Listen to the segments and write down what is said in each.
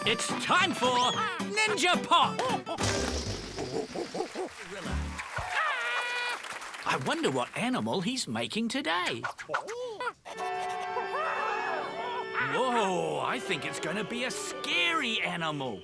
It's time for Ninja Pop! I wonder what animal he's making today. Whoa, I think it's going to be a scary animal.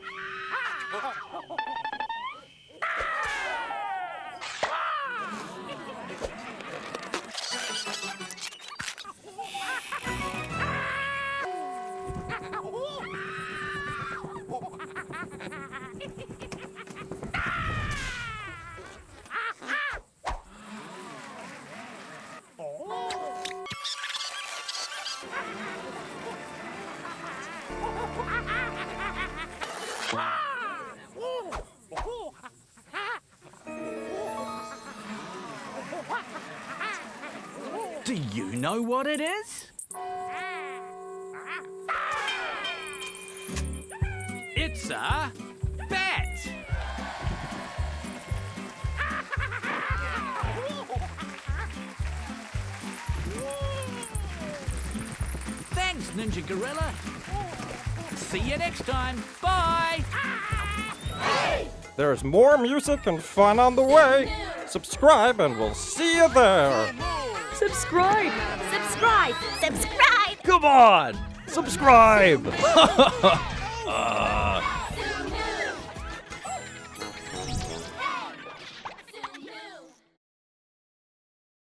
Do you know what it is? It's a bat! Thanks, Ninja Gorilla. See you next time. Bye! There's more music and fun on the way. Subscribe and we'll see you there. Subscribe! Subscribe! Subscribe! Come on! Subscribe!